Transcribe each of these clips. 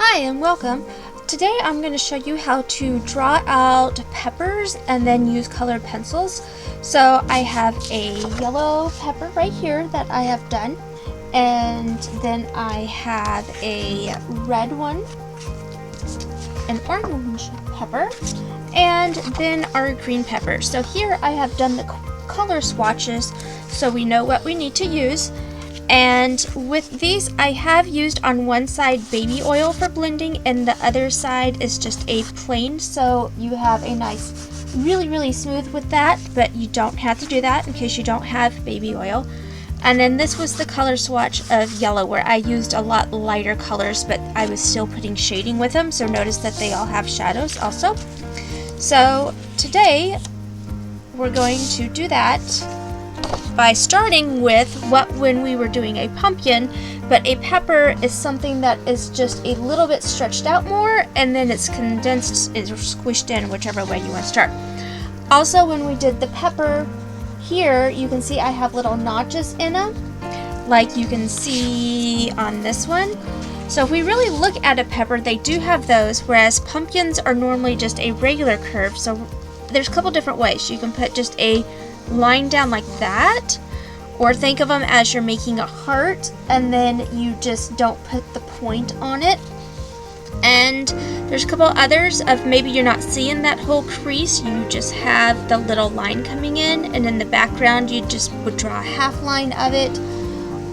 Hi and welcome. Today I'm going to show you how to draw out peppers and then use colored pencils. So I have a yellow pepper right here that I have done, and then I have a red one, an orange pepper, and then our green pepper. So here I have done the color swatches so we know what we need to use. And with these, I have used on one side baby oil for blending and the other side is just a plain, so you have a nice, really smooth with that, but you don't have to do that in case you don't have baby oil. And then this was the color swatch of yellow, where I used a lot lighter colors, but I was still putting shading with them, so notice that they all have shadows also. So today we're going to do that by starting with when we were doing a pumpkin, but a pepper is something that is just a little bit stretched out more, and then it's condensed, it's squished in, whichever way you want to start. Also, when we did the pepper here, you can see I have little notches in them, like you can see on this one. So if we really look at a pepper, they do have those, whereas pumpkins are normally just a regular curve. So there's a couple different ways. You can put just a line down like that, or think of them as you're making a heart and then you just don't put the point on it. And there's a couple others of maybe you're not seeing that whole crease, you just have the little line coming in, and in the background you just would draw a half line of it.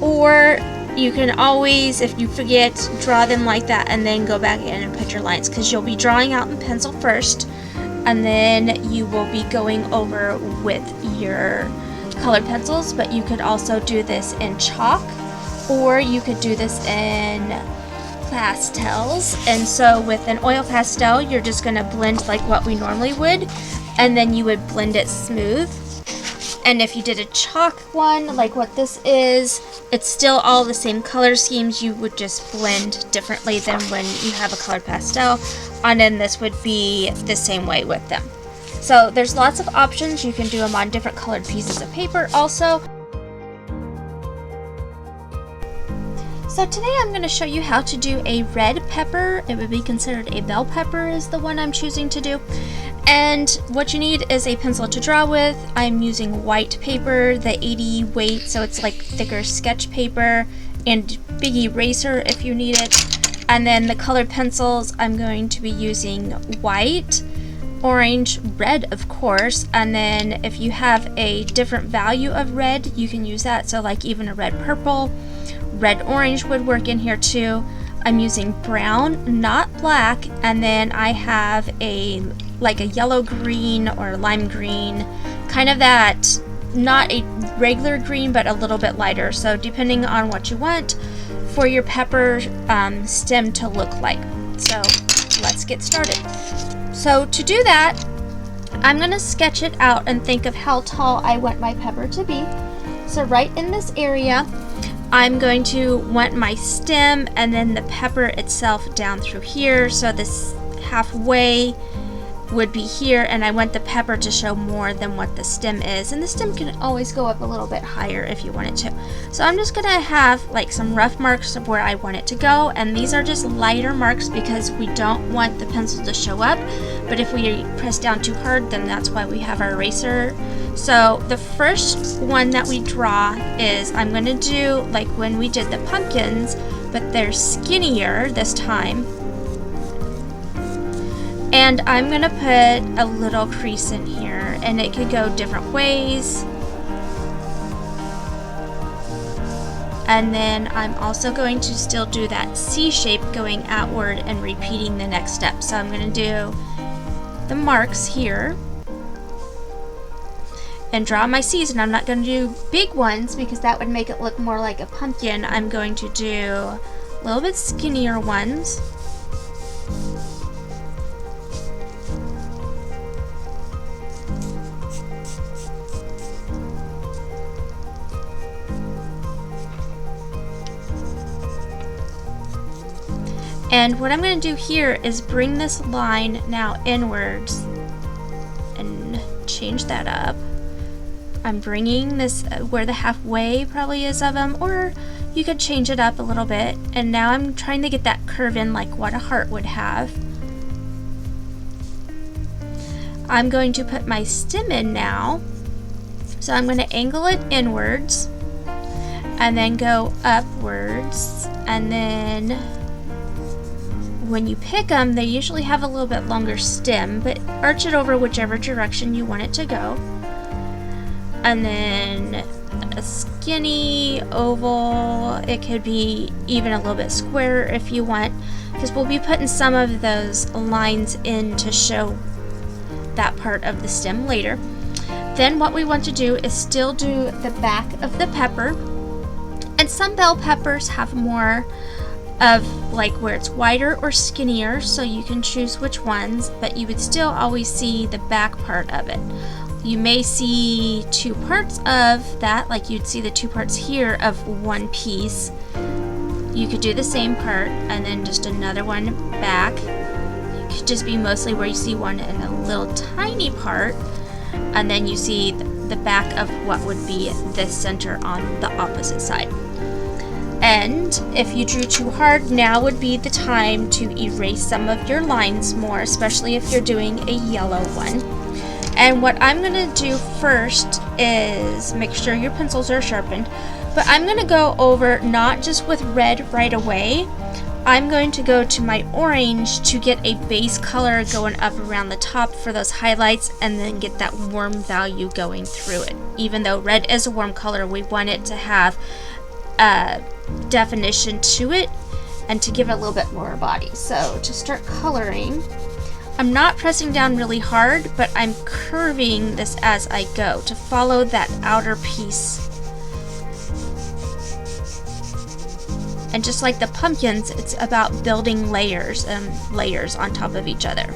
Or you can always, if you forget, draw them like that and then go back in and put your lines, because you'll be drawing out in pencil first and then you will be going over with your colored pencils. But you could also do this in chalk, or you could do this in pastels. And so with an oil pastel, you're just going to blend like what we normally would, and then you would blend it smooth. And if you did a chalk one, like what this is, it's still all the same color schemes, you would just blend differently than when you have a colored pastel. And then this would be the same way with them. So there's lots of options. You can do them on different colored pieces of paper also. So today I'm going to show you how to do a red pepper. It would be considered a bell pepper is the one I'm choosing to do. And what you need is a pencil to draw with. I'm using white paper, the 80 weight, so it's like thicker sketch paper, and big eraser if you need it. And then the colored pencils, I'm going to be using white, orange, red of course, and then if you have a different value of red, you can use that. So like even a red purple, red orange would work in here too. I'm using brown, not black, and then I have like a yellow green or lime green, kind of that, not a regular green but a little bit lighter, so depending on what you want for your pepper stem to look like. So let's get started. So to do that, I'm going to sketch it out and think of how tall I want my pepper to be. So right in this area, I'm going to want my stem and then the pepper itself down through here. So this halfway would be here, and I want the pepper to show more than what the stem is, and the stem can always go up a little bit higher if you want it to. So I'm just gonna have like some rough marks of where I want it to go, and these are just lighter marks because we don't want the pencil to show up, but if we press down too hard, then that's why we have our eraser. So the first one that we draw is, I'm gonna do like when we did the pumpkins, but they're skinnier this time. And I'm going to put a little crease in here, and it could go different ways. And then I'm also going to still do that C shape going outward and repeating the next step. So I'm going to do the marks here and draw my C's, and I'm not going to do big ones because that would make it look more like a pumpkin. I'm going to do a little bit skinnier ones. And what I'm going to do here is bring this line now inwards and change that up. I'm bringing this where the halfway probably is of them, or you could change it up a little bit. And now I'm trying to get that curve in like what a heart would have. I'm going to put my stem in now. So I'm going to angle it inwards and then go upwards, and then when you pick them, they usually have a little bit longer stem, but arch it over whichever direction you want it to go. And then a skinny oval, it could be even a little bit squarer if you want, because we'll be putting some of those lines in to show that part of the stem later. Then what we want to do is still do the back of the pepper, and some bell peppers have more of like where it's wider or skinnier, so you can choose which ones, but you would still always see the back part of it. You may see two parts of that, like you'd see the two parts here of one piece. You could do the same part and then just another one back. It could just be mostly where you see one in a little tiny part, and then you see the back of what would be the center on the opposite side. And if you drew too hard, now would be the time to erase some of your lines more, especially if you're doing a yellow one. And what I'm going to do first is make sure your pencils are sharpened, but I'm going to go over not just with red right away. I'm going to go to my orange to get a base color going up around the top for those highlights, and then get that warm value going through it. Even though red is a warm color, we want it to have definition to it and to give it a little bit more body. So to start coloring, I'm not pressing down really hard, but I'm curving this as I go to follow that outer piece. And just like the pumpkins, it's about building layers and layers on top of each other.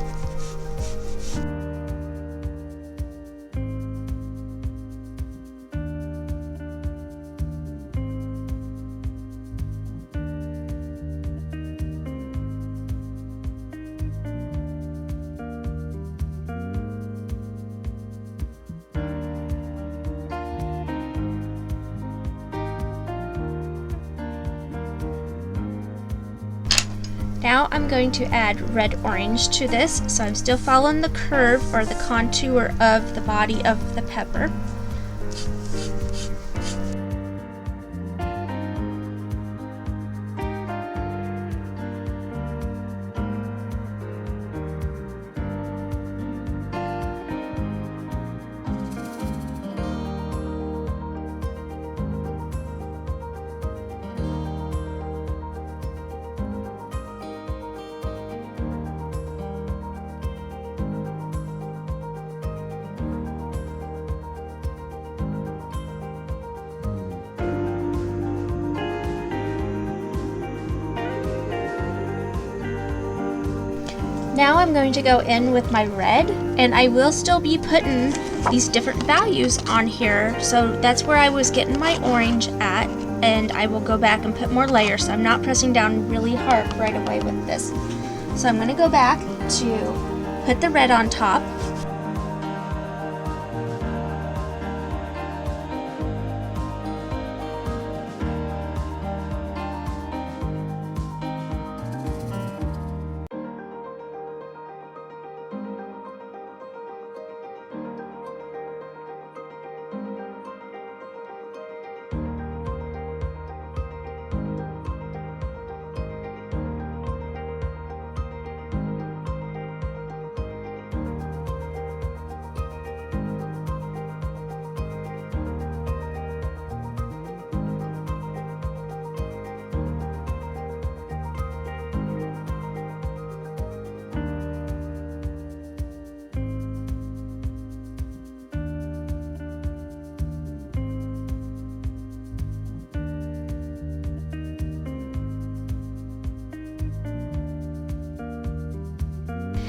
Now I'm going to add red orange to this, so I'm still following the curve or the contour of the body of the pepper. Now I'm going to go in with my red, and I will still be putting these different values on here. So that's where I was getting my orange at, and I will go back and put more layers. So I'm not pressing down really hard right away with this. So I'm going to go back to put the red on top.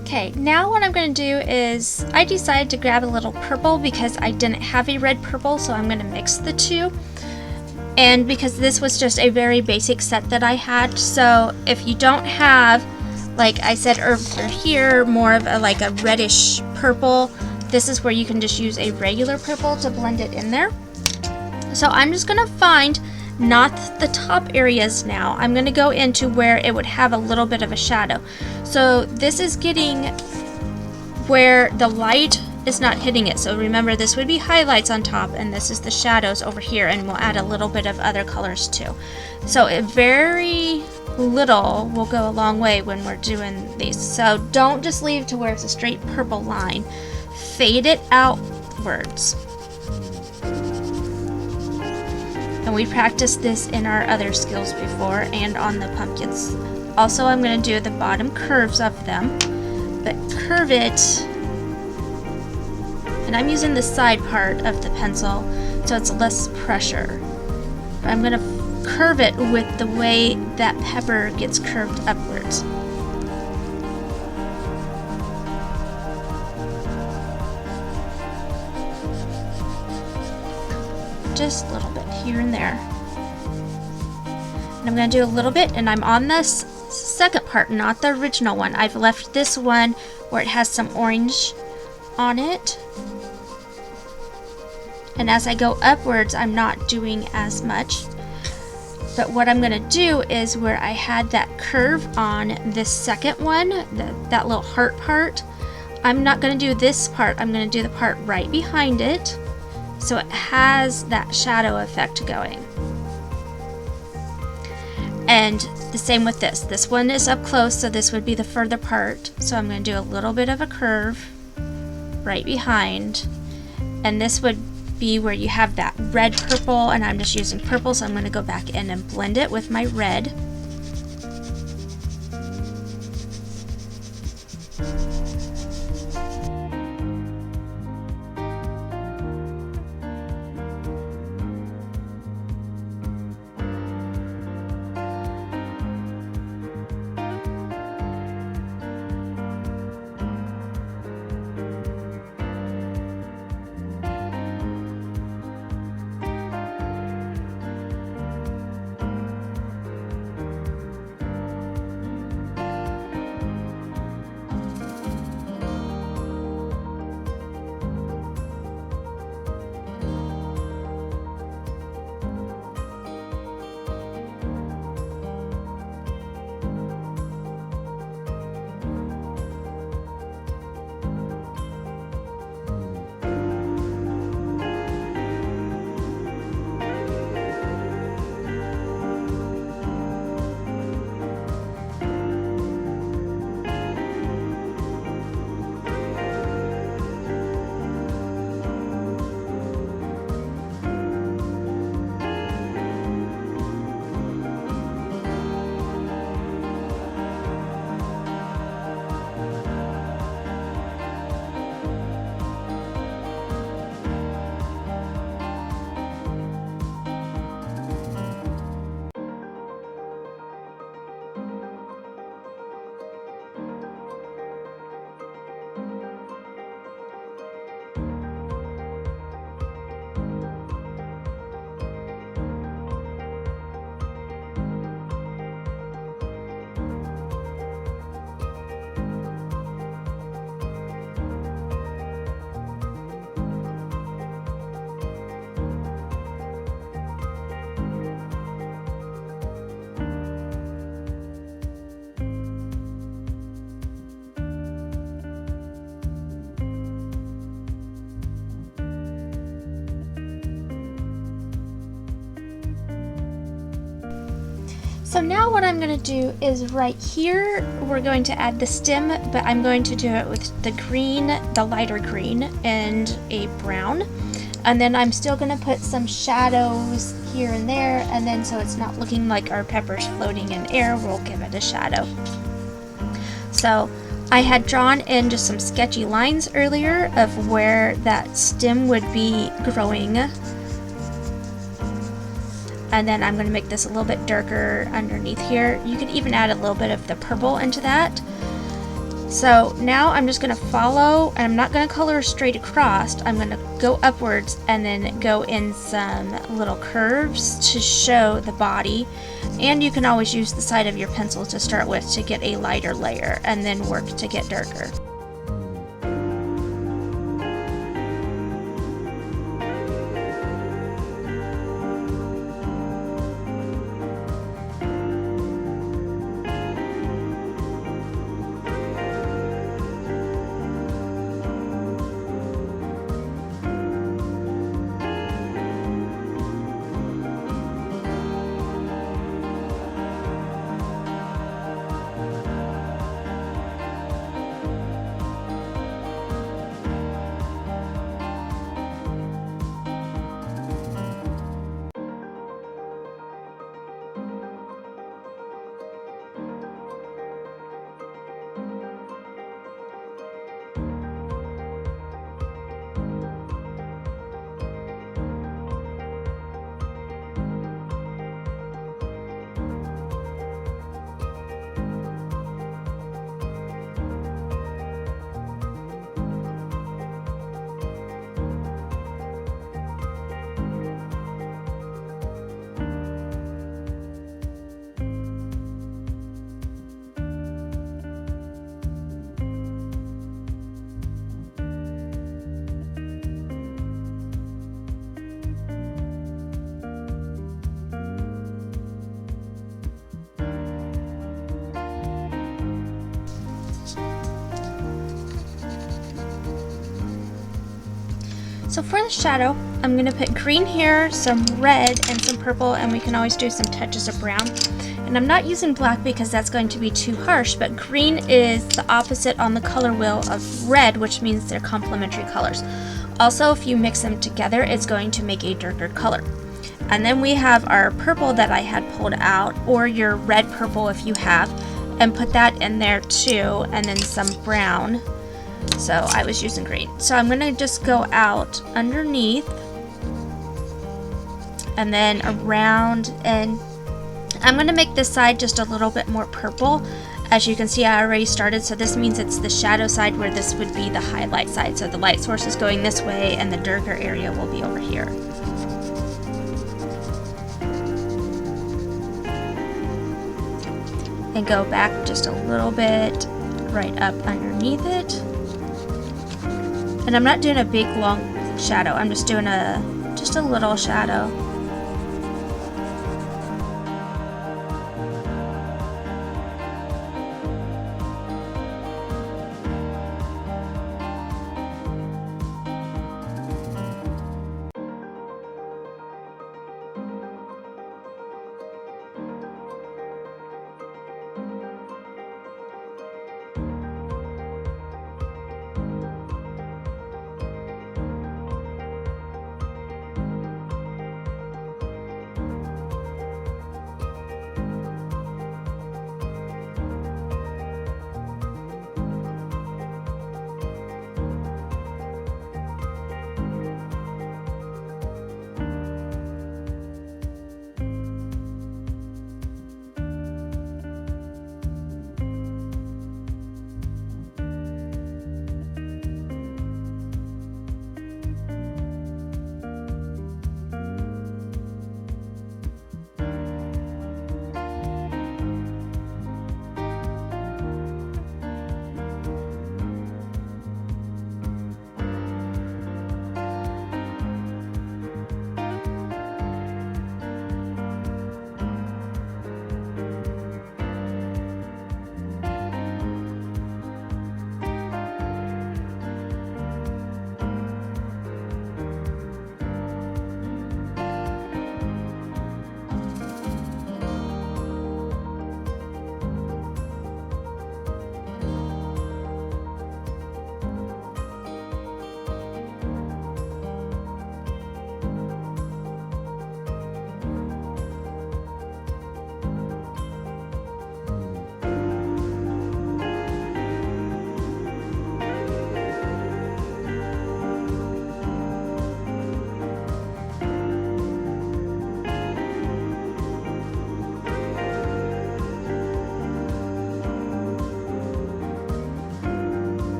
Okay, now what I'm going to do is, I decided to grab a little purple because I didn't have a red purple, so I'm going to mix the two. And because this was just a very basic set that I had, so if you don't have, like I said over here, more of a like a reddish purple, this is where you can just use a regular purple to blend it in there. So I'm just going to find not the top areas now. I'm going to go into where it would have a little bit of a shadow. So this is getting where the light is not hitting it. So remember, this would be highlights on top, and this is the shadows over here, and we'll add a little bit of other colors too. So a very little will go a long way when we're doing these. So don't just leave to where it's a straight purple line. Fade it outwards. And we practiced this in our other skills before and on the pumpkins. Also, I'm going to do the bottom curves of them, but curve it, and I'm using the side part of the pencil so it's less pressure. I'm going to curve it with the way that pepper gets curved upwards. Just a little bit here and there. And I'm going to do a little bit, and I'm on this second part, not the original one. I've left this one where it has some orange on it. And as I go upwards, I'm not doing as much. But what I'm going to do is where I had that curve on this second one, that little heart part, I'm not going to do this part. I'm going to do the part right behind it, so it has that shadow effect going. And the same with this. This one is up close, so this would be the further part. So I'm going to do a little bit of a curve right behind. And this would be where you have that red purple, and I'm just using purple, so I'm going to go back in and blend it with my red. So now what I'm going to do is right here, we're going to add the stem, but I'm going to do it with the green, the lighter green, and a brown. And then I'm still going to put some shadows here and there, and then so it's not looking like our peppers floating in air, we'll give it a shadow. So I had drawn in just some sketchy lines earlier of where that stem would be growing. And then I'm going to make this a little bit darker underneath here. You could even add a little bit of the purple into that. So now I'm just going to follow, and I'm not going to color straight across. I'm going to go upwards and then go in some little curves to show the body. And you can always use the side of your pencil to start with to get a lighter layer and then work to get darker. So for the shadow, I'm going to put green here, some red, and some purple, and we can always do some touches of brown. And I'm not using black because that's going to be too harsh, but green is the opposite on the color wheel of red, which means they're complementary colors. Also, if you mix them together, it's going to make a darker color. And then we have our purple that I had pulled out, or your red purple if you have, and put that in there too, and then some brown. So I was using green. So I'm going to just go out underneath and then around, and I'm going to make this side just a little bit more purple. As you can see, I already started, so this means it's the shadow side where this would be the highlight side. So the light source is going this way and the darker area will be over here. And go back just a little bit right up underneath it. And I'm not doing a big long shadow, I'm just doing just a little shadow.